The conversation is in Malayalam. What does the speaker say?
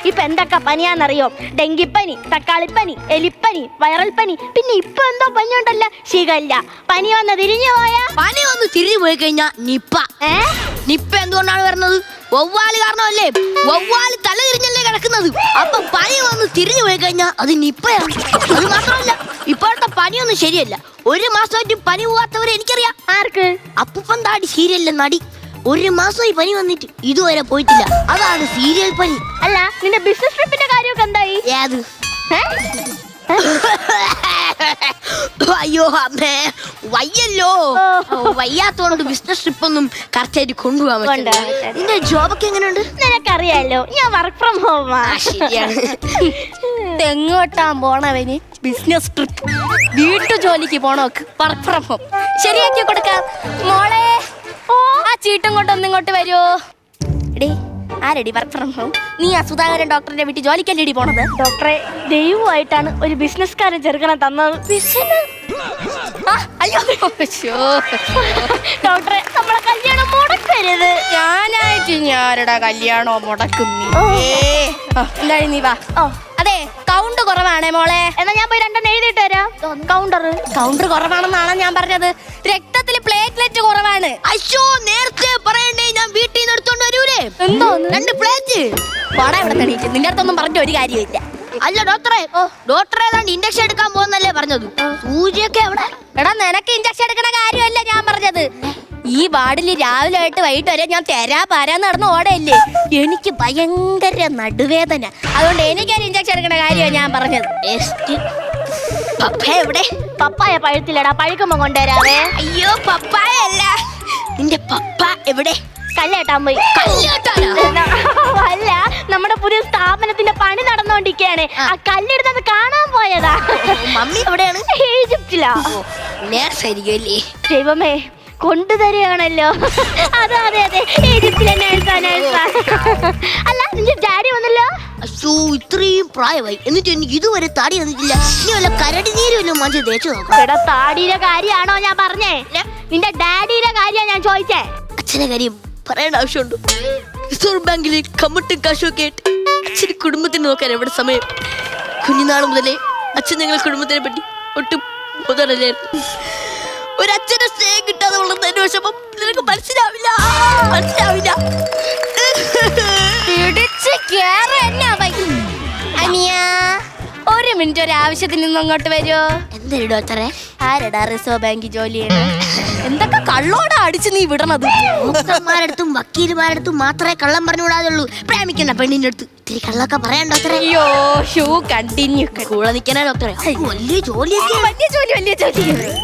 ഇപ്പൊ എന്തൊക്കെ പനിയാന്നറിയോ? ഡെങ്കിപ്പനി, തക്കാളിപ്പനി, എലിപ്പനി, വൈറൽ പനി, പിന്നെ ഇപ്പൊ എന്തോ പനി ഉണ്ടല്ലോ, ശിഖല്ല. പനി വന്ന് തിരിഞ്ഞു പോയാ? പനി വന്ന് തിരിഞ്ഞു പോയി കഴിഞ്ഞാ നിപ്പ. നിപ്പ എന്തുകൊണ്ടാണ് വരുന്നത്? വവ്വാല് കാരണമല്ലേ? വവ്വാല് തല തിരിഞ്ഞല്ലേ കിടക്കുന്നത്. അപ്പൊ പനി വന്ന് തിരിഞ്ഞു പോയി കഴിഞ്ഞാ അത് നിപ്പയാണ്. അത് മാത്രമല്ല, ഇപ്പോഴത്തെ പനിയൊന്നും ശരിയല്ല. 1 മാസമായിട്ട് പനി പോവാത്തവരെ എനിക്കറിയാം. ആർക്ക്? അപ്പൂപ്പൻ താടി സീരിയലിലെ നടി 1 മാസമായി പനി വന്നിട്ട് ഇതുവരെ പോയിട്ടില്ല. അതാണ് സീരിയൽ പനി. അല്ല, നിന്റെ ബിസിനസ് ട്രിപ്പിന്റെ കാര്യമൊക്കെ എന്തായി? ഏത്? അയ്യോ അമ്മേ, വയ്യല്ലോ. വയ്യാത്തോണ്ട് ബിസിനസ് ട്രിപ്പ് ഒന്നും കറക്റ്റായിട്ട് കൊണ്ടുപോകാൻ പറ്റില്ല. നിന്റെ ജോബൊക്കെ എങ്ങനെയുണ്ട്? നിനക്കറിയാലോ, ഞാൻ വർക്ക് ഫ്രം ഹോമാ. ശരിയാണ്. എങ്ങോട്ടാ പോണവന്? Business trip. വീട്ടു ജോലിക്ക് പോണോക്ക് വർക്ക് ഫ്രം ഹോം ശരിയാക്കി കൊടുക്കാം. മോളെ, ആ ചീട്ടും കൊണ്ട് ഒന്നിങ്ങോട്ട് വരുമോ? എടേ, ആരടി വർക്ക് ഫ്രം ഹോം? നീ ആ സുധാകരൻ ഡോക്ടറിന്റെ വീട്ടിൽ ജോലിക്കല്ലേടി പോണത്? ഡോക്ടറെ, ദൈവമായിട്ടാണ് ഒരു ബിസിനസ്സുകാരൻ ചെറുക്കനെ തന്നത്. അയ്യോ ഡോക്ടറെ, നമ്മളെ കല്യാണം മുടക്കരുത്. ഞാനായിട്ട് ഞാരുടെ കല്യാണോ മുടക്കുന്നി? എന്തായി നീ വാ. അതെ, കൗണ്ട് കുറവാണേ മോളെ. എന്നാ ഞാൻ പോയി 2 എഴുതിയിട്ട് വരാം. കൗണ്ടർ കുറവാണെന്നാണ് ഞാൻ പറഞ്ഞത്. രക്തത്തിൽ പ്ലേറ്റ്ലെറ്റ് കുറവാണ്. അയ്യോ, നേരത്തെ പറയണ്ടേ, ഞാൻ വീട്ടിൽ നിന്ന് എടുത്തോണ്ട് വരൂലേ. എന്തോ 2 പ്ലേറ്റ്. പോടാ ഇവിടെ തണീറ്റ്. നിന്റെ അടുത്തൊന്നും പറഞ്ഞ ഒരു കാര്യമില്ല. അല്ല ഡോക്ടറെ, ഡോക്ടറെ ഏതാണ്ട് ഇൻഡക്ഷൻ എടുക്കാൻ പോകുന്നല്ലേ പറഞ്ഞത്. സൂചിയൊക്കെ എവിടെ? എടാ, നിനക്ക് ഇഞ്ചക്ഷൻ എടുക്കണ കാര്യമല്ല ഞാൻ പറഞ്ഞത്. ഈ വാർഡിൽ രാവിലെ ആയിട്ട് വൈകിട്ട് വരെ ഞാൻ പാരാന്ന് നടന്ന് ഓടയല്ലേ. എനിക്ക് ഭയങ്കര നടുവേദന. അതുകൊണ്ട് എനിക്കൊരു ഇഞ്ചക്ഷൻ എടുക്കണ കാര്യമാണ് ഞാൻ പറഞ്ഞത്. പപ്പായ എവിടെ? പപ്പായ പഴുത്തില്ലടാ, പഴുക്കുമ്പോ കൊണ്ടുവരാവേ. അയ്യോ, പപ്പായ അല്ല, നിന്റെ പപ്പ എവിടെ? കല്ലേട്ടാൻ പോയി. അല്ല, നമ്മുടെ പുതിയ സ്ഥാപനത്തിന്റെ പണി നടന്നുകൊണ്ടിരിക്കുകയാണ്. ആ കല്ലെടുത്തത് കാണാൻ പോയതാ. മമ്മി എവിടെയാണ്? ഈജിപ്തിലാ. നേഴ്സായിരിക്കുമല്ലേ? ദൈവമേ, കൊണ്ടുതരികയാണല്ലോ. അതെ അതെ അതെ, ഈജിപ്തിലെ നേഴ്സാ. അല്ല, നിന്റെ ഡാഡി വന്നല്ലോ. അയ്യോ, ഇത്രയും പ്രായമായി എന്നിട്ട് എനിക്ക് ഇതുവരെ താടി വന്നിട്ടില്ല. ഇനി വല്ല കരടി നീര് വല്ല മഞ്ച് തേച്ചു നോക്കാം. എടാ, താടിയുടെ കാര്യമാണോ ഞാൻ പറഞ്ഞേ? നിന്റെ ഡാഡിയുടെ കാര്യ ഞാൻ ചോദിച്ചേ. അച്ഛനെ കാര്യം പറയേണ്ട ആവശ്യമുണ്ടോ? റിസർവ് ബാങ്കിലെ കമ്മട്ടും കാശുമൊക്കെ ആയിട്ട് അച്ഛന് കുടുംബത്തിന് നോക്കാൻ എവിടെ സമയം? കുഞ്ഞുനാൾ മുതലേ അച്ഛൻ ഞങ്ങൾ കുടുംബത്തിനെ പറ്റി ഒട്ടും മുതലായിരുന്നു. ഒരച്ഛനെ സ്നേഹം കിട്ടാതെ വളർന്നതിന്റെ വിഷമം നിനക്ക് മനസ്സിലാവില്ല. ഒരു മിനിറ്റ്, ഒരു ആവശ്യത്തിന് നിന്ന് അങ്ങോട്ട് വരുമോ? എന്തൊരു ഡോക്ടറെ? ആരടാ റിസർവ് ബാങ്കിൽ ജോലി ചെയ്യണം? എന്തൊക്കെ കള്ളോടാ അടിച്ച് നീ വിടണത്? ഡോക്ടർമാരടുത്തും വക്കീലുമാരടുത്തും മാത്രമേ കള്ളം പറഞ്ഞുകൂടാതുള്ളൂ. പ്രേമിക്കണ്ട പെണ്ണിന്റെ അടുത്ത് ഇത്തിരി കള്ളൊക്കെ പറയാൻ ഡോക്ടറെ. അയ്യോ, ഷൂ കണ്ടിന്യൂ. കൂടെ നിൽക്കാനാ ഡോക്ടറെ? വലിയ ജോലിയൊക്കെ. വലിയ ജോലി